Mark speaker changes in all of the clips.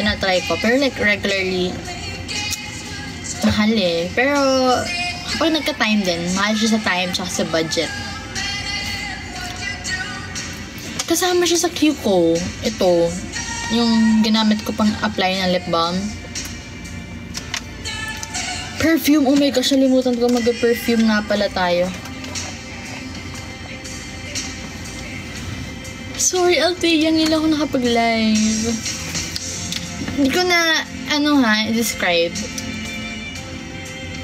Speaker 1: tinatry ko. Pero like regularly, mahal eh. Pero kapag nagka-time din, mahal siya sa time tsaka sa budget. Kasama siya sa queue ko. Ito, yung ginamit ko pang apply ng lip balm. Perfume. Oh my gosh, nalimutan ko mag-perfume nga pala tayo. Sorry, Althea, hindi ako nakapag-live. Hindi ko na, describe.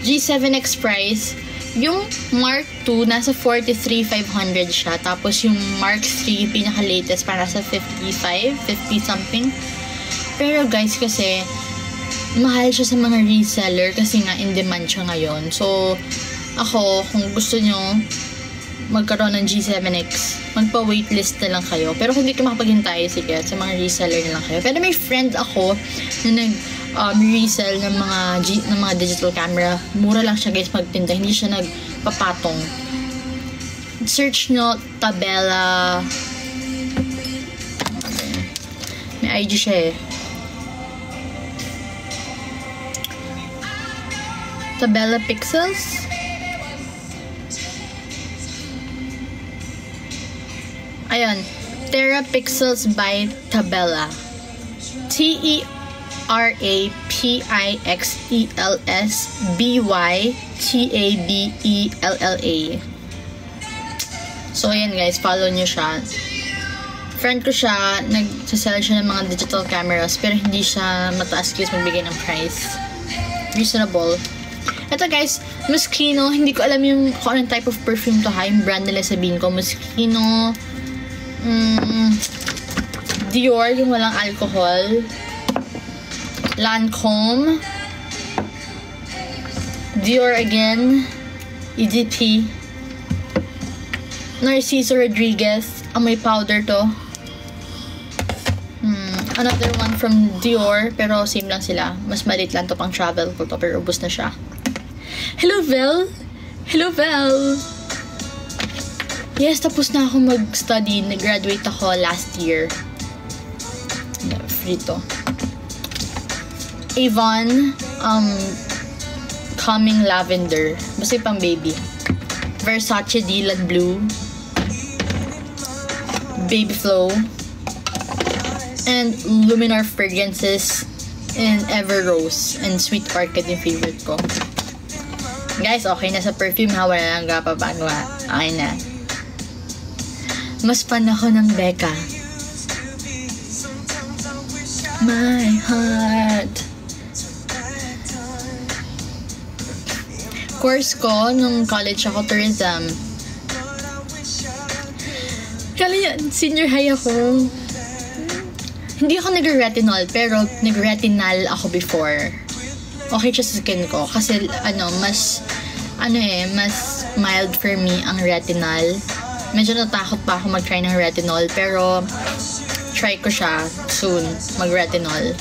Speaker 1: G7X price. Yung Mark 2, nasa 43,500 siya. Tapos yung Mark 3, pinaka-latest, para nasa 50 something. Pero guys, kasi, mahal siya sa mga reseller kasi nga in demand siya ngayon. So, ako, kung gusto nyo magkaroon ng G7X, magpa-waitlist na lang kayo. Pero kung hindi ka makapaghintay, sige, sa mga reseller na lang kayo. Pero may friend ako na resell ng mga digital camera. Mura lang siya guys magtinda. Hindi siya nagpapatong. Search nyo Tabela. May IG siya eh. Tabela Pixels. Ayan. Terapixels by Tabela. TerapixelsByTabella. So, ayan guys. Follow nyo siya. Friend ko siya. Nagsasell siya ng mga digital cameras. Pero hindi siya mataas guys magbigay ng price. Reasonable. Ito guys. Moschino. Hindi ko alam yung kung anong type of perfume to ha. Yung brand nila sabihin ko. Moschino. Dior, yung walang alcohol. Lancome. Dior again. EDP. Narciso Rodriguez. Amoy powder to. Another one from Dior. Pero same lang sila. Mas maliit lang to pang travel ko to. Pero ubos na siya. Hello, Vel. Hello, Vel. Yes, tapos na ako mag-study. Nag-graduate ako last year. Free to. Avon, Calming Lavender. Basta pang baby. Versace Dylan Blue. Baby Flow. And Luminar Fragrances. And Ever Rose. And Sweet Orchid yung favorite ko. Guys, okay na sa perfume ha. Wala lang kapapagawa. Okay na. Mas fan ako ng Becca. My heart. Course ko, nung college ako, tourism. Kala niya, senior high ako. Hindi ako nag-retinol, pero nag-retinal ako before. Okay siya sa skin ko. Kasi, mas mild for me ang retinal. Medyo natakot pa ako mag-try ng retinol, pero try ko siya soon, mag-retinol.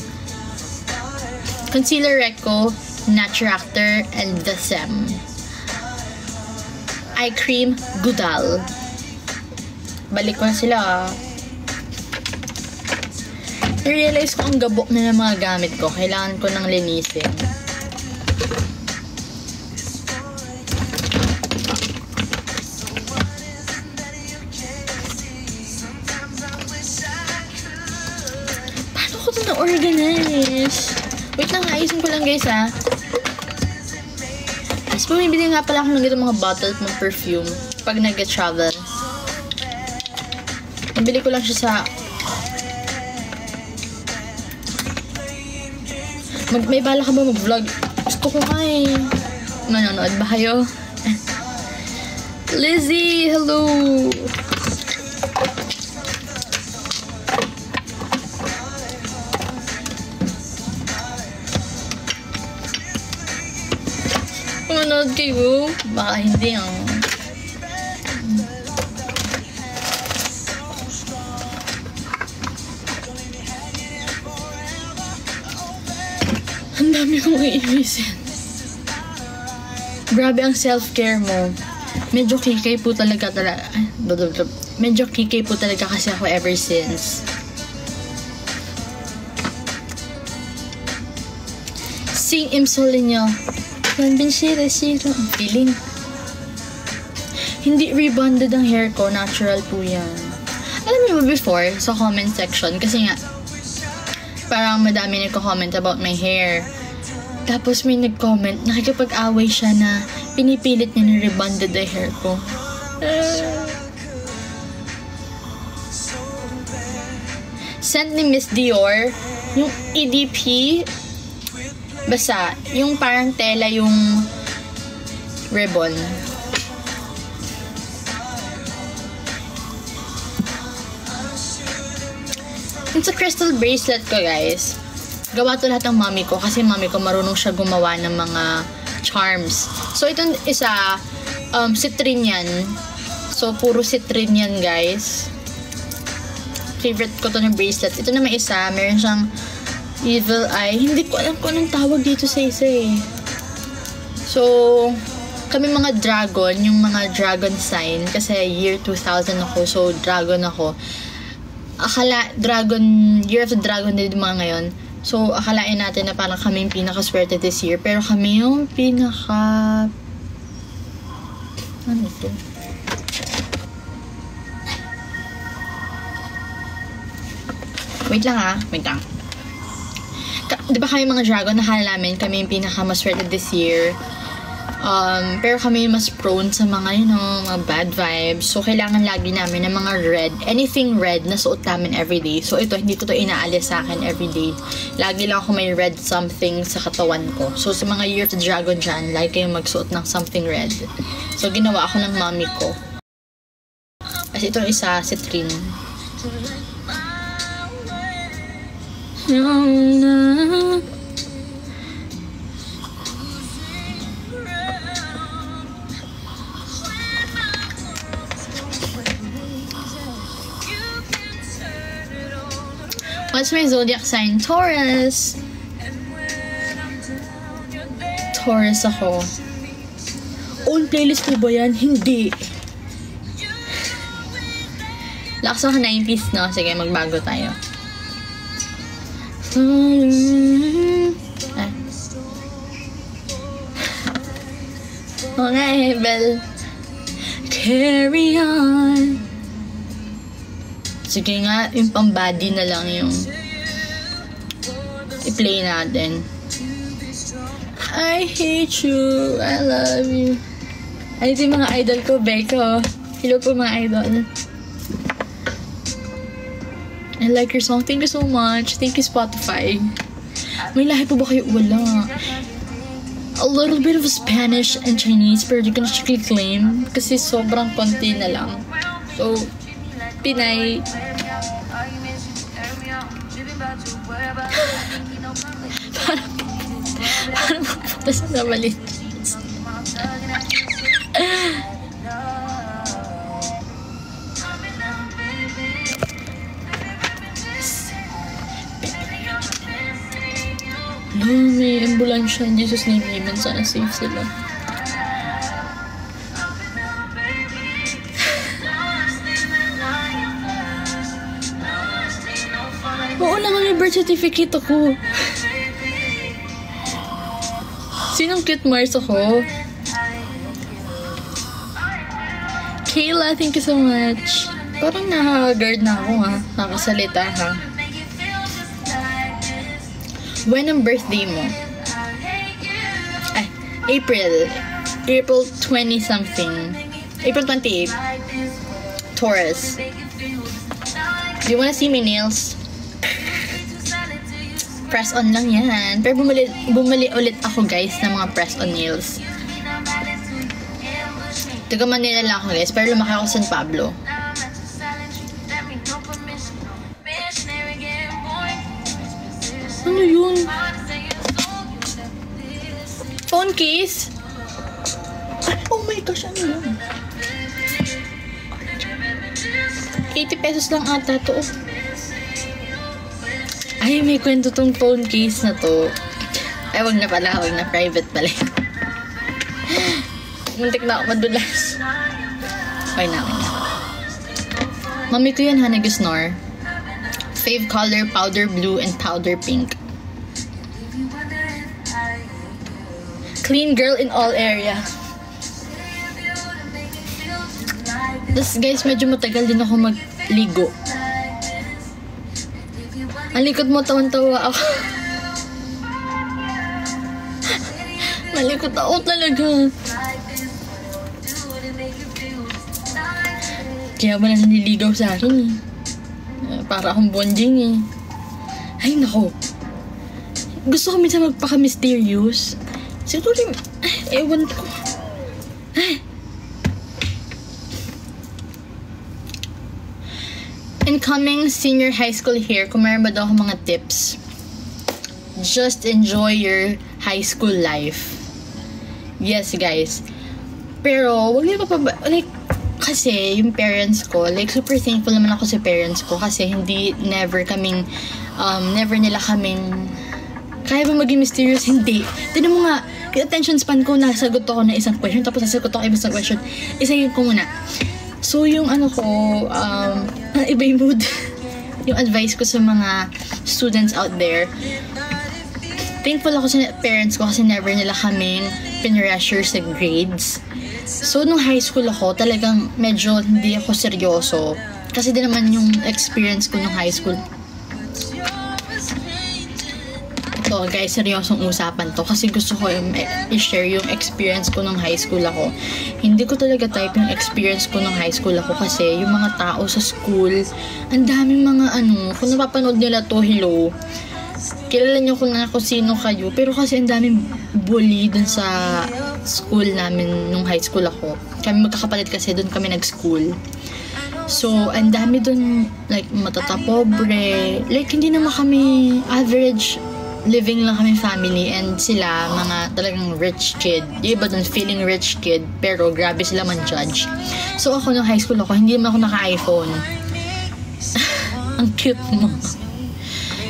Speaker 1: Concealer Recco, Naturactor, and Dasem. Eye cream, Gudal. Balik ko na sila. I-realize ko ang gabok na ng mga gamit ko. Kailangan ko nang linisin. Organize. Wait lang, ayusin ko lang guys ha. Tapos bumibili nga pala ako ng ganito mga bottle ng perfume pag nag-travel. Nabili ko lang siya sa may bala ka ba mag-vlog? Gusto ko nga eh. Manonood ba kayo? Lizzie, hello! Manonood kayo? Baka hindi Ang dami kong iiwisin. Grabe ang self-care mo. Medyo kikay po talaga Medyo kikay po talaga kasi ako ever since. Sing imsole niya. Lanbin shira. Ang feeling. Hindi rebonded ang hair ko. Natural po yan. Alam niyo ba before, sa comment section, kasi nga, parang madami nagko-comment about my hair. Tapos may nag-comment, nakikipag-away siya na pinipilit niya na rebonded ang hair ko. Sent ni Miss Dior, yung EDP, basta, yung parang tela yung ribbon. It's a crystal bracelet ko, guys. Gawa to lahat ng mommy ko kasi mommy ko marunong siya gumawa ng mga charms. So, itong isa, citrine yan. So, puro citrine yan, guys. Favorite ko to ng bracelet. Ito na may isa, meron siyang evil eye. Hindi ko alam kung anong tawag dito sa isa eh. So, kami mga dragon, yung mga dragon sign, kasi year 2000 ako, so dragon ako. Year of the Dragon din mga ngayon. So, akalain natin na parang kami yung pinakaswerte this year. Pero kami yung ano ito? Wait lang. Di ba kami mga dragon, nakala namin kami yung pinakamaswerte this year. Pero kami mas prone sa mga, mga bad vibes. So, kailangan lagi namin ng mga red. Anything red na suot namin everyday. So, ito, hindi to inaalis sa akin everyday. Lagi lang ako may red something sa katawan ko. So, sa mga Year of the Dragon dyan, lagi kayong magsuot ng something red. So, ginawa ako ng mommy ko. Kasi itong isa, citrine. What's my zodiac sign? Taurus. Taurus ako. Old playlist ko ba yan? Hindi. Lakas ako 90s, no? Sige, magbago tayo. Okay, Bell. Carry on. Sige nga, yung pang-body na lang yung i-play natin. I hate you. I love you. Ay, ito yung mga idol ko, Beko. Hello po mga idol. I like your song. Thank you so much. Thank you, Spotify. May lahi po ba kayo? Wala. A little bit of Spanish and Chinese, pero di ko na siya claim kasi sobrang konti na lang. So, Pinay. Parang mapunta sa namalit. No, may ambulansya. In Jesus' name, amen. Sana safe sila. Oo naman, may birth certificate ako. Sinong cute Mars ako? Kayla, thank you so much. Parang nakaka-guard na ako ha. Nakasalita ha. When ang birthday mo? Ay, April 20 something. April 28. Taurus. Do you wanna see my nails? Press on lang yan. Pero bumali ulit ako guys ng mga press on nails. Taga Manila lang ako guys, pero lumaki ako sa San Pablo. Ano yun? Phone case? Oh my gosh, ano yun? 80 pesos lang ata to. Ay, may kwento tong phone case na to. Ay, wag na pala. Wag na. Private pala. Muntik na ako madulas. Okay na. Mami ko yan ha, nag-snore. Fave color, powder blue and powder pink. Clean girl in all area. Tapos guys, medyo matagal din ako magligo. Ang likod mo, tawan-tawa ako. Malikot ako talaga. Kaya ba na nililigaw sa akin eh. Para akong bonding eh. Ay nako. Gusto ko minsan magpaka-mysterious. Siguro, ewan ko. Incoming senior high school here, kung meron ba daw ako mga tips. Just enjoy your high school life. Yes, guys. Pero, wag niyo pa like, kasi, yung parents ko, like, super thankful naman ako sa parents ko kasi never nila kaming, kaya ba maging mysterious? Hindi. Tignan mo nga, yung attention span ko, nasagot ako na isang question, tapos nasagot ako isang question. Isayin ko muna. So, yung iba yung mood. Yung advice ko sa mga students out there, thankful ako sa parents ko kasi never nila kaming pinressure sa grades. So, nung high school ako, talagang medyo hindi ako seryoso. Kasi din naman yung experience ko nung high school. So, guys, seryosong usapan to. Kasi gusto ko i-share yung experience ko nung high school ako. Hindi ko talaga type yung experience ko nung high school ako kasi yung mga tao sa school, ang daming mga kung napapanood nila to, hello, kilala nyo kung sino kayo. Pero kasi ang daming bully dun sa school namin nung high school ako. Kami magkakapalit kasi dun kami nag-school. So, ang dami dun, like, matatapobre. Like, hindi naman kami average living lang kami family and sila, mga talagang rich kid. Yung iba dun, feeling rich kid, pero grabe sila man-judge. So, ako nung high school ako, hindi naman ako naka-iPhone. Ang cute mo.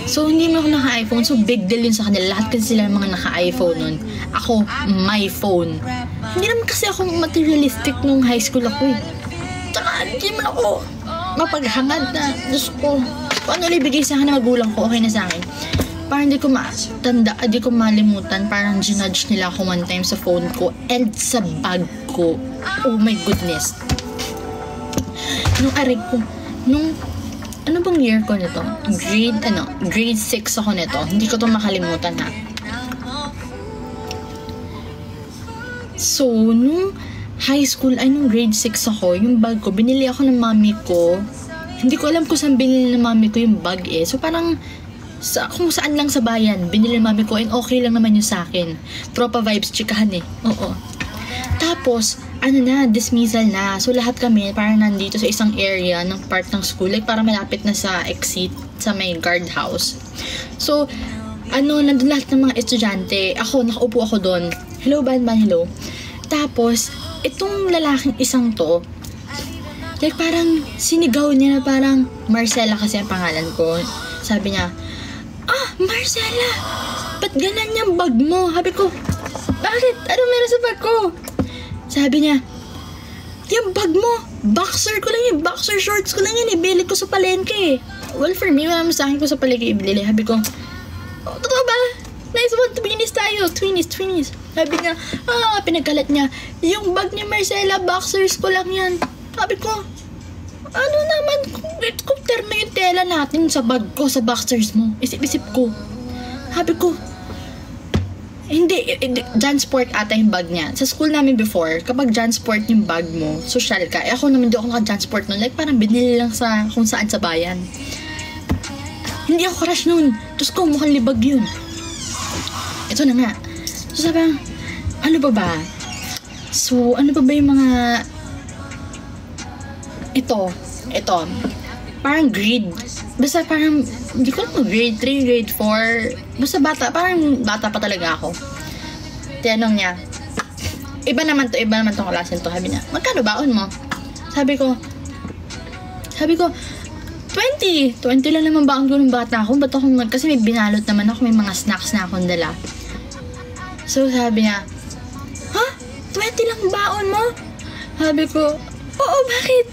Speaker 1: So, hindi naman ako naka-iPhone. So, big deal yun sa kanila. Lahat kasi sila mga naka-iPhone nun. Ako, my phone. Hindi naman kasi ako materialistic nung high school ako eh. Tsaka, hindi naman ako mapaghangad na. Diyos ko, kung ano ibigay sa akin na magulang ko, okay na sa akin. Parang hindi ko malimutan. Parang ginudge nila ako one time sa phone ko and sa bag ko. Oh my goodness. Nung ano bang year ko nito? Grade 6 ako nito. Hindi ko to makalimutan ha. So, nung high school, nung grade 6 ako, yung bag ko, binili ako ng mami ko. Hindi ko alam kung saan binili ng mami ko yung bag eh. So, parang, kung saan lang sa bayan, binili ng mami ko and okay lang naman yun sa akin. Tropa vibes, chikahan eh. Oo. Tapos, dismissal na. So, lahat kami parang nandito sa isang area ng part ng school. Like, parang malapit na sa exit sa may guardhouse. So, nandun lahat ng mga estudyante. Ako, nakaupo ako doon. Hello, Banban, hello. Tapos, itong lalaking isang to, like, parang sinigaw niya na parang Marcela kasi ang pangalan ko. Sabi niya, Marcela, ba't ganun yung bag mo? Sabi ko, bakit? Ano meron sa bag ko? Sabi niya, yung bag mo, boxer ko lang yun, boxer shorts ko lang yun, ibili ko sa palengke. Well, for me, wala mo sa akin ko sa palengke ibili. Sabi ko, totoo ba? Nice one, twinnies tayo, twinnies. Sabi niya, pinagkalat niya, yung bag ni Marcela, boxers ko lang yan. Sabi ko, ano naman, kung terno yung tela natin sa bag ko, sa boxers mo. Isip-isip ko. Sabi ko, hindi, Jansport ata yung bag niya. Sa school namin before, kapag Jansport yung bag mo, social ka. Ako naman, hindi ako naka-Jansport nun. Like, parang binili lang sa kung saan sa bayan. Hindi ako crush nun. Diyos ko, mukhang libag yun. Ito na nga. So, sabi, ano ba? So, ano ba yung mga... Ito. Parang grade. Basta parang, hindi ko alam, grade 3, grade 4. Basta parang bata pa talaga ako. Tinanong niya, iba naman tong klasen to. Sabi niya, magkano baon mo? Sabi ko, 20 lang naman baon ko ng bata ako. Ba't ako, kasi may binalot naman ako, may mga snacks na akong dala. So sabi niya, 20 lang baon mo? Sabi ko, oo, bakit?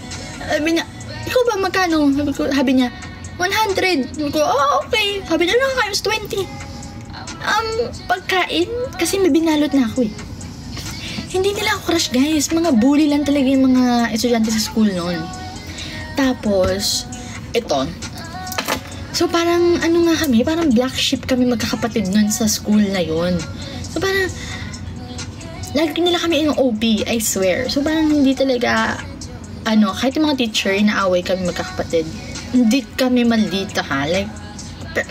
Speaker 1: Sabi niya, ikaw ba magkano? Sabi niya, 100. Sabi ko, okay. Sabi niya, nakakayos 20. Pagkain, kasi may binalot na ako eh. Hindi nila ako crush, guys. Mga bully lang talaga yung mga estudyante sa school noon. Tapos, ito. So, parang, parang black sheep kami magkakapatid nun sa school na yon. So, parang, lagi nila kami yung OB, I swear. So, parang hindi talaga, kahit yung mga teacher, inaaway kami magkakapatid. Hindi kami maldita, ha? Like,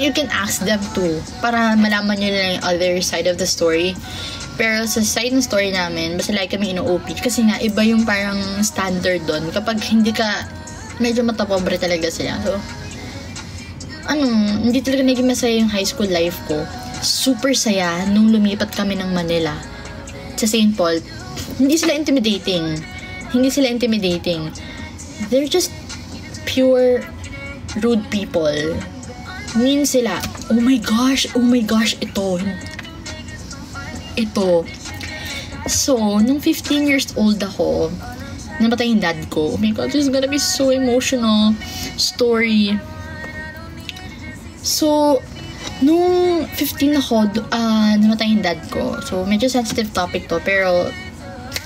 Speaker 1: you can ask them too, para malaman nyo lang yung other side of the story. Pero sa side ng story namin, basta lagi kami ino-OP. Kasi nga, iba yung parang standard doon. Kapag hindi ka, medyo matapobre talaga sila. So, hindi talaga naging masaya yung high school life ko. Super saya nung lumipat kami ng Manila sa St. Paul. Hindi sila intimidating. They're just pure rude people. Mean sila. Oh my gosh, ito. So, nung 15 years old ako, namatay yung dad ko. Oh my god, this is gonna be so emotional story. So, nung 15 ako, namatay yung dad ko. So, medyo sensitive topic to, pero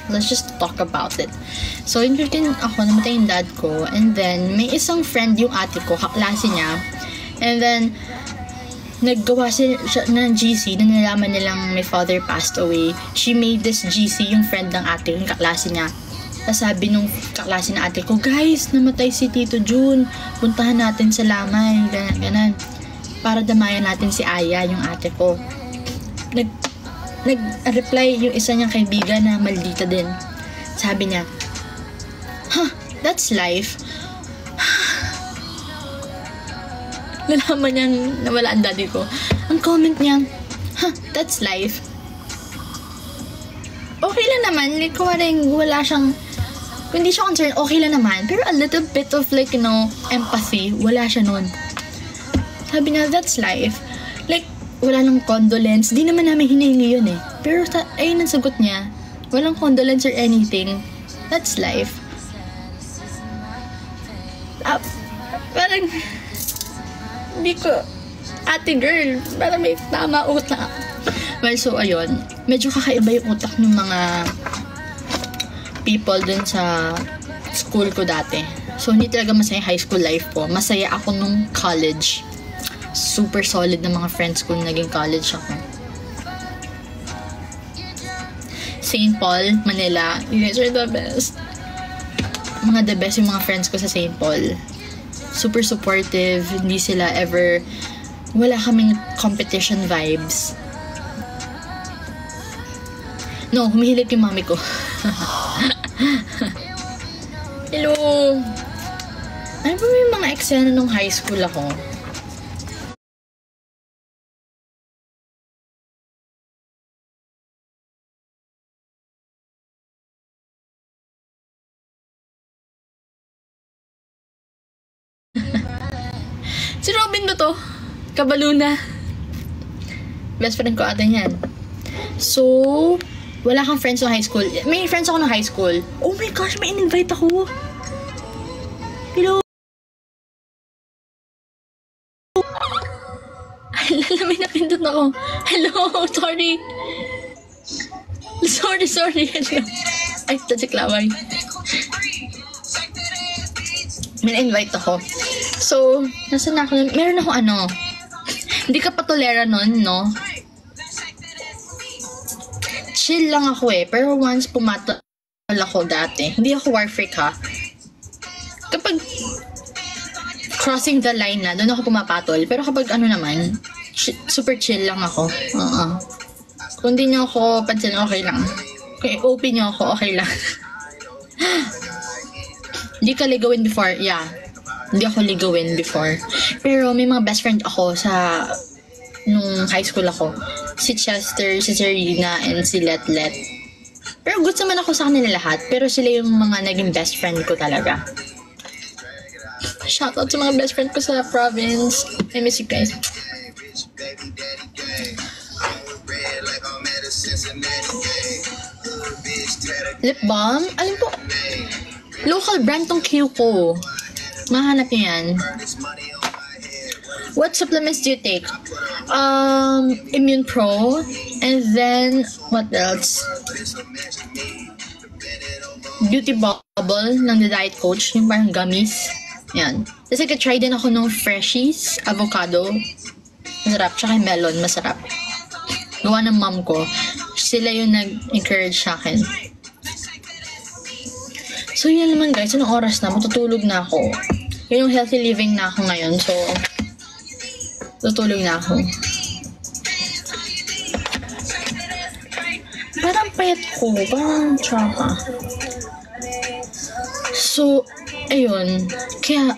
Speaker 1: let's just talk about it. So, in 15 ako, namatay yung dad ko. And then, may isang friend yung ate ko, kaklase niya. And then, naggawa siya ng GC na nalaman nilang my father passed away. She made this GC, yung friend ng ate ko, yung kaklase niya. Tapos sabi nung kaklase na ate ko, guys, namatay si Tito Jun. Puntahan natin sa Lamay. Ganan. Para damayan natin si Aya, yung ate ko. Nag-reply yung isa niyang kaibigan na maldita din. Sabi niya, that's life. Nalaman niyang nawala ang daddy ko. Ang comment niya, that's life. Okay lang naman. Like, wala siyang, kung hindi siya concerned, okay lang naman. Pero a little bit of like, empathy, wala siya nun. Sabi niya, that's life. Like, wala nang condolence. Di naman namin hinihingi yun eh. Pero ayun ang sagot niya. Walang condolence or anything. That's life. Parang, hindi ko, ate girl, parang may tama utak. Well, so ayun. Medyo kakaiba yung utak ng mga people dun sa school ko dati. So, hindi talaga masaya high school life ko. Masaya ako nung college. Super solid na mga friends ko naging college ako. St. Paul, Manila. You guys are the best. The best yung mga friends ko sa St. Paul. Super supportive. Hindi sila ever, wala kaming competition vibes. No, humihilig yung mami ko. Hello. Ano ba yung mga eksena nung high school ako? Si Robin ba to? Kabaluna. Best friend ko ata yan. So, wala kang friends sa high school. May friends ako na high school. Oh my gosh, may in-invite ako. Hello. Alala, may napindot ako. Hello, sorry. Sorry. Hello. Ay, ito si Klaway. May na-invite ako. So, nasa na ako? Meron ako hindi ka patolera nun, no? Chill lang ako eh. Pero once pumatol ako dati, hindi ako war freak ha. Kapag crossing the line na, doon ako pumapatol. Pero kapag naman, super chill lang ako. Kung di nyo ako pansin, okay lang. Kung i-open nyo ako, okay lang. Hindi ka ligawin before, yeah. Hindi ako ligawin before. Pero may mga best friend ako nung high school ako. Si Chester, si Serena, and si Letlet. Pero good naman ako sa kanila lahat. Pero sila yung mga naging best friend ko talaga. Shoutout sa mga best friend ko sa province. I miss you guys. Lip balm? Alam po, local brand tong Q ko. Mahanap niyo yan. What supplements do you take? Immune Pro, and then what else? Beauty Bubble ng The Diet Coach, yung parang gummies. Yan. Tapos nag-try din ako ng Freshies, avocado. Masarap. Tsaka yung melon, masarap. Gawa ng mom ko. Sila yung nag-encourage sa akin. So, yan naman guys. Anong oras na? Matutulog na ako. Yun yung healthy living na ako ngayon. So, tutulog na ako. Parang payat ko. Parang tsaka. So, ayun. Kaya,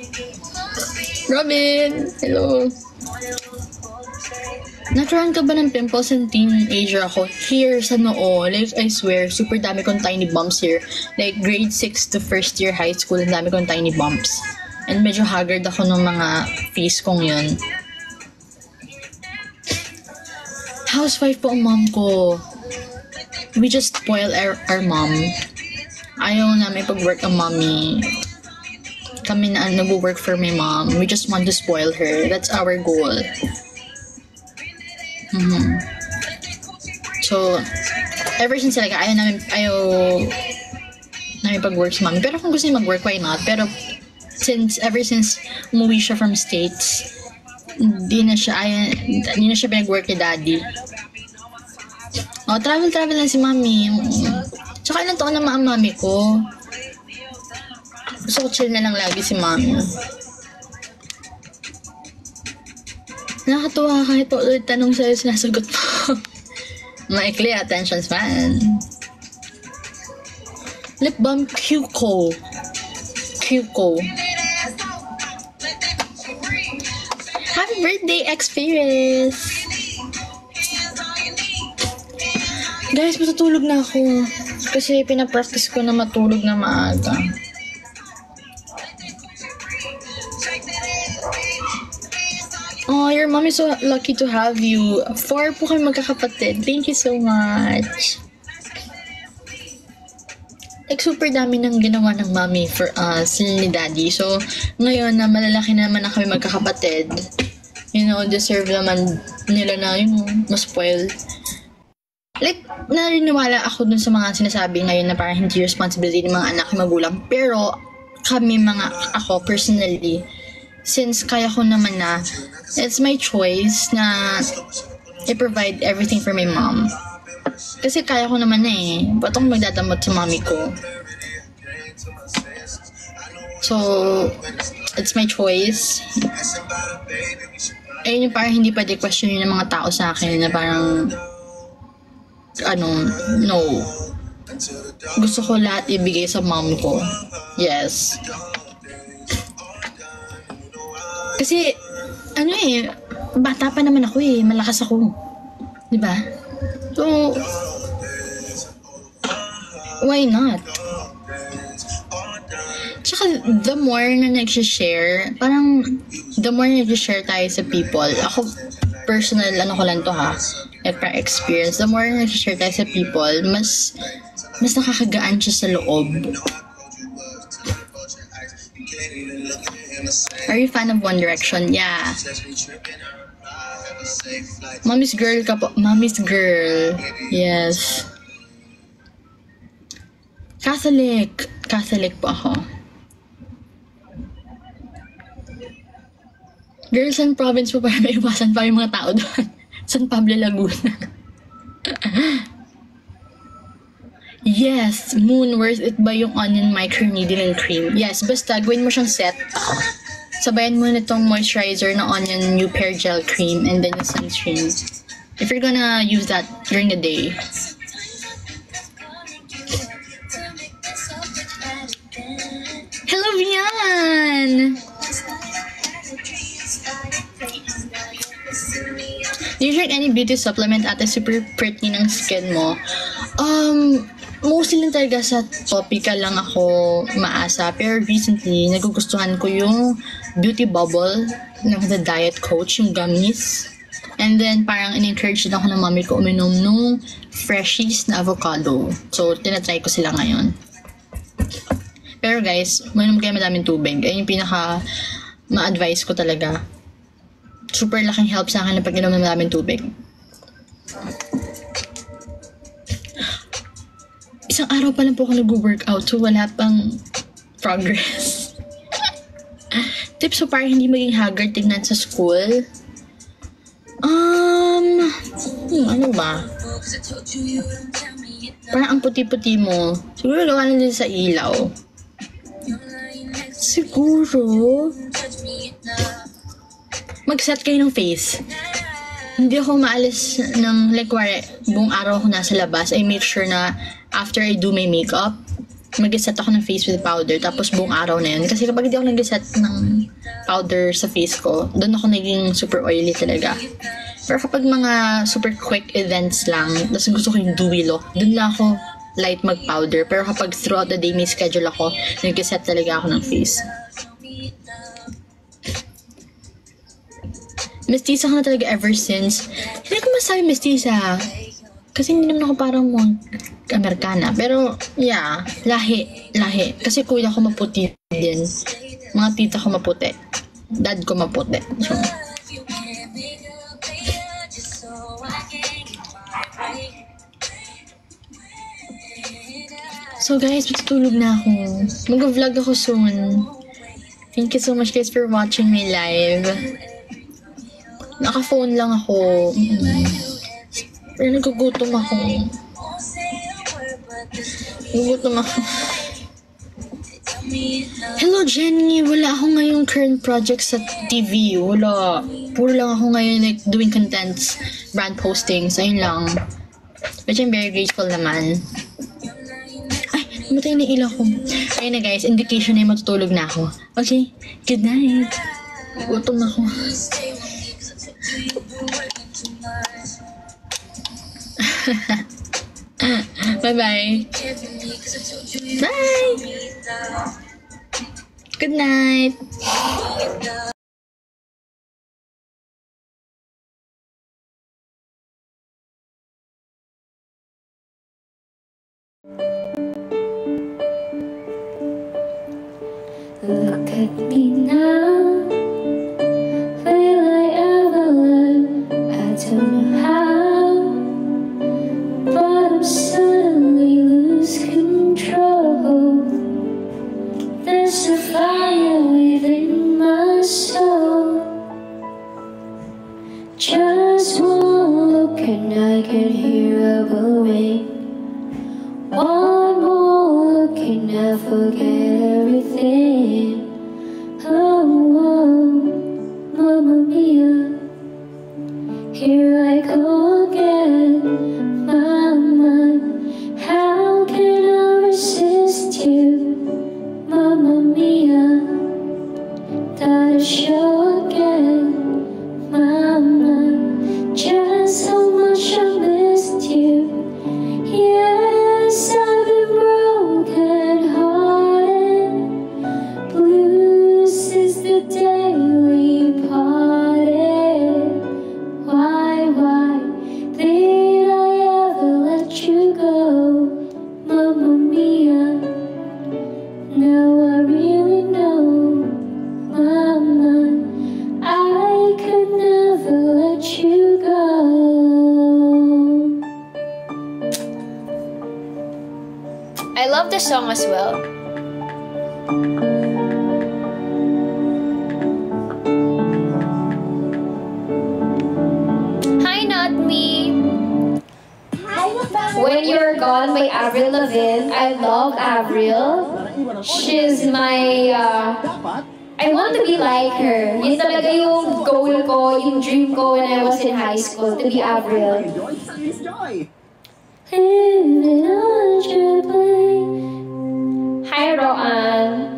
Speaker 1: Robin! Hello! Naturan ka ba ng pimples and teenager ako? Here sa noo, like I swear, super dami kong tiny bumps here. Like grade 6 to first year high school, ang dami kong tiny bumps. And medyo haggard ako ng mga face kong yun. Housewife po ang mom ko. We just spoil our mom. Ayaw namin pag-work ang mommy. Kami na nag-work for my mom. We just want to spoil her. That's our goal. So, ever since like, ayaw namin pag-work sa mommy. Pero kung gusto niya mag-work, why not? Pero, ever since umuwi siya from States, hindi na siya pinag-work ni daddy. Travel lang si mami. Tsaka ilang taon na ang mami ko. Gusto ko chill na lang lagi si mami. Nakakatuwa kahit pa ulit tanong sa'yo, sinasagot mo. Maikli, attention span. Lip balm Qco. Happy birthday, Experience! Guys, matutulog na ako. Kasi pinapractice ko na matulog na maaga. Oh, your mom is so lucky to have you. 4 po kayo magkakapatid. Thank you so much. Like, super dami ng ginawa ng mommy for us, ni daddy. So, ngayon na malalaki naman na kami magkakapatid, you know, deserve naman nila na, you know, ma-spoil. Like, naniniwala ako dun sa mga sinasabi ngayon na parang hindi responsibility ng mga anak ng magulang. Pero, ako personally, since kaya ko naman na, it's my choice na i-provide everything for my mom. Kasi kaya ko naman na eh. Ba't ako magdadamot sa mommy ko? So, it's my choice. Ayun yung parang hindi pwede question yun ng mga tao sa akin na parang, no. Gusto ko lahat ibigay sa mom ko. Yes. Kasi, bata pa naman ako eh. Malakas ako. Diba? So, why not? Tsaka, the more na nag-share, parang, the more na nag-share tayo sa people, ako, personal, ko lang to ha, like, para experience, the more na nag-share tayo sa people, mas nakakagaan siya sa loob. Are you fan of One Direction? Yeah. Mommy's girl ka po. Mommy's girl. Yes. Catholic. Catholic po ako. Girl, San Province po para may iwasan pa yung mga tao doon. San Pablo, Laguna. Yes, Moon, worth it ba yung onion microneedling cream? Yes, basta gawin mo siyang set. Sabayan mo nitong moisturizer na onion new pair gel cream and then yung sunscreen. If you're gonna use that during the day. Hello, Vian! Do you drink any beauty supplement ate? Super pretty ng skin mo. Mostly lang talaga sa topical lang ako maasa. Pero recently, nagugustuhan ko yung Beauty Bubble ng The Diet Coach, yung gummies. And then, parang in-encourage din ako ng mami ko uminom nung Freshies na avocado. So, tinatry ko sila ngayon. Pero guys, mainom kayo madaming tubig. Ayun yung pinaka ma-advise ko talaga. super laking help sa akin na pag-inom ng maraming tubig. Isang araw pa lang po ako nag-workout, so wala pang progress. Tips so para hindi maging haggard tignan sa school. Ano ba? Parang ang puti-puti mo. Siguro gawa na din sa ilaw. Siguro mag-set kayo ng face. Hindi ako maalis ng like buong araw ako nasa labas. I make sure na after I do my makeup, mag-set ako ng face with powder tapos buong araw na yun. Kasi kapag hindi ako nag-set ng powder sa face ko, doon ako naging super oily talaga. Pero kapag mga super quick events lang, tapos gusto ko yung dewy look, doon lang ako light mag-powder. Pero kapag throughout the day may schedule ako, nag-set talaga ako ng face. Mestiza ko na talaga ever since. Hindi ko masabi mestiza. Kasi hindi naman ako parang Amerikana. Pero, yeah, lahi. Kasi kuya ko maputi din. Mga tita ko maputi. Dad ko maputi. So guys, matutulog na ako. Mag-vlog ako soon. Thank you so much guys for watching my live. Naka-phone lang ako. Pero nagugutom ako. Hello Jenny! Wala ako ngayong current project sa TV. Wala. Puro lang ako ngayon like doing contents, brand postings. Ayun lang. Which I'm very grateful naman. Ay, namatay na ilaw ko. Ayun na guys, indication na yung matutulog na ako. Okay, good night. Gutom ako. Bye-bye. Bye! Good night!
Speaker 2: Look at me now. Will I ever learn? I don't know how, but I'm suddenly lose control. There's a fire within my soul. Just one look and I can hear a wave. One more look and I forget everything. Oh, Mamma Mia, here I go again. My mind, how can I resist you? Mamma Mia, that is show again. My mind, just how much I missed you. Yes, I've been broken hearted. Blue since the day we parted. Why did I ever let you go? Mamma Mia, now I really know. Mama, I could never let you go. I love the song as well. Hi, Not Me. When You're Gone by Avril Lavigne. I love Avril. She's my, I want to be like her. Yun talaga yung goal ko, yung dream ko when I was in high school, to be Avril. Living on your plane. Hi, Roan.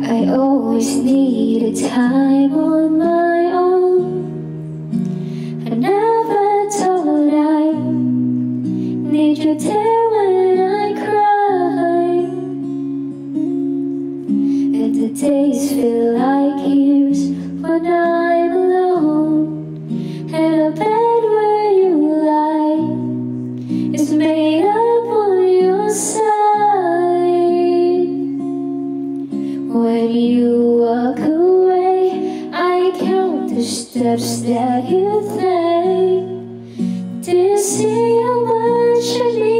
Speaker 2: I always needed time on my own. I never thought I need you there when I cry. steps that you take. Do you see how much I need?